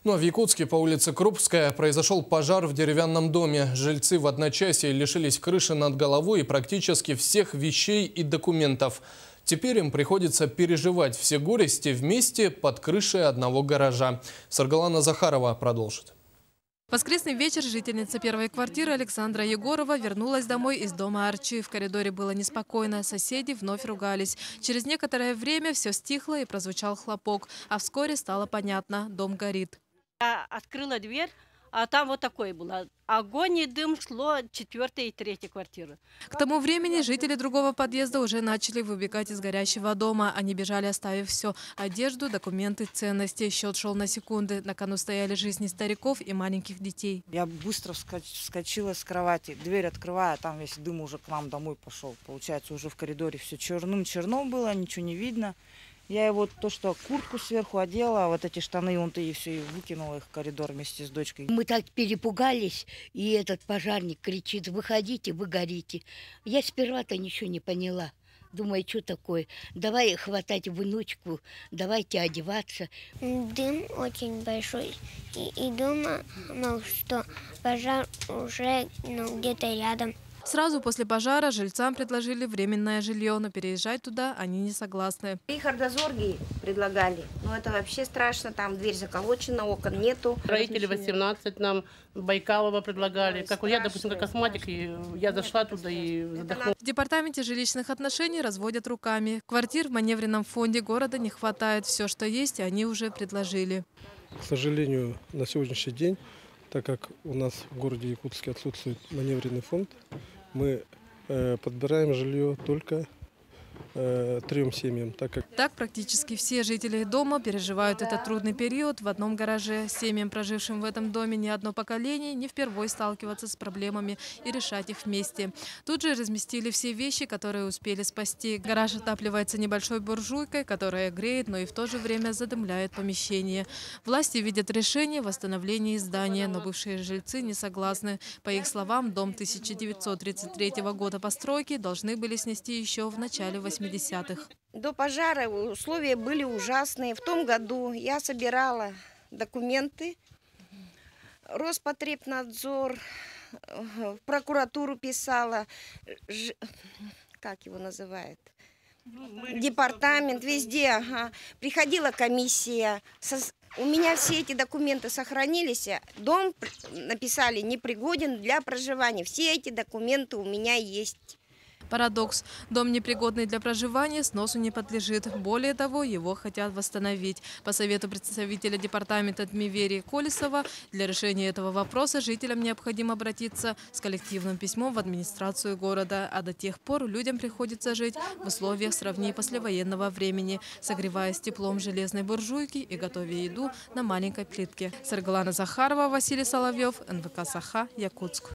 Ну а в Якутске по улице Крупская произошел пожар в деревянном доме. Жильцы в одночасье лишились крыши над головой и практически всех вещей и документов. Теперь им приходится переживать все горести вместе под крышей одного гаража. Саргалана Захарова продолжит. В воскресный вечер жительница первой квартиры Александра Егорова вернулась домой из дома Арчи. В коридоре было неспокойно, соседи вновь ругались. Через некоторое время все стихло и прозвучал хлопок. А вскоре стало понятно – дом горит. Я открыла дверь, а там вот такое было. Огонь и дым шло 4-я и 3-я квартиры. К тому времени жители другого подъезда уже начали выбегать из горящего дома. Они бежали, оставив все – одежду, документы, ценности. Счет шел на секунды. На кону стояли жизни стариков и маленьких детей. Я быстро вскочила с кровати, дверь открываю, там весь дым уже к нам домой пошел. Получается, уже в коридоре все черным-черно было, ничего не видно. Я его то, что куртку сверху одела, а вот эти штаны, он-то и все, и выкинула их в коридор вместе с дочкой. Мы так перепугались, и этот пожарник кричит: выходите, вы горите. Я сперва-то ничего не поняла. Думаю, что такое? Давай хватать внучку, давайте одеваться. Дым очень большой. И думаю, что пожар уже где-то рядом. Сразу после пожара жильцам предложили временное жилье, но переезжать туда они не согласны. Хардозорги предлагали. Но это вообще страшно. Там дверь заколочена, окон нету. Строители 18 нам Байкалова предлагали. Как я, допустим, как астматик, и я зашла туда и задохнулась. В департаменте жилищных отношений разводят руками. Квартир в маневренном фонде города не хватает. Все, что есть, они уже предложили. К сожалению, на сегодняшний день, так как у нас в городе Якутске отсутствует маневренный фонд, мы подбираем жилье только 3 семьям. Так практически все жители дома переживают этот трудный период в одном гараже. Семьям, прожившим в этом доме не одно поколение, не впервой сталкиваться с проблемами и решать их вместе. Тут же разместили все вещи, которые успели спасти. Гараж отапливается небольшой буржуйкой, которая греет, но и в то же время задымляет помещение. Власти видят решение в восстановлении здания, но бывшие жильцы не согласны. По их словам, дом 1933 года постройки должны были снести еще в начале 80-х. До пожара условия были ужасные. В том году я собирала документы, Роспотребнадзор, в прокуратуру писала, как его называют, департамент, везде. Ага. Приходила комиссия. У меня все эти документы сохранились. Дом написали непригоден для проживания. Все эти документы у меня есть. Парадокс. Дом, непригодный для проживания, сносу не подлежит. Более того, его хотят восстановить. По совету представителя департамента Дмиверии Колесова, для решения этого вопроса жителям необходимо обратиться с коллективным письмом в администрацию города. А до тех пор людям приходится жить в условиях сравни послевоенного времени, согреваясь теплом железной буржуйки и готовя еду на маленькой плитке. Саргалана Захарова, Василий Соловьев, НВК Саха, Якутск.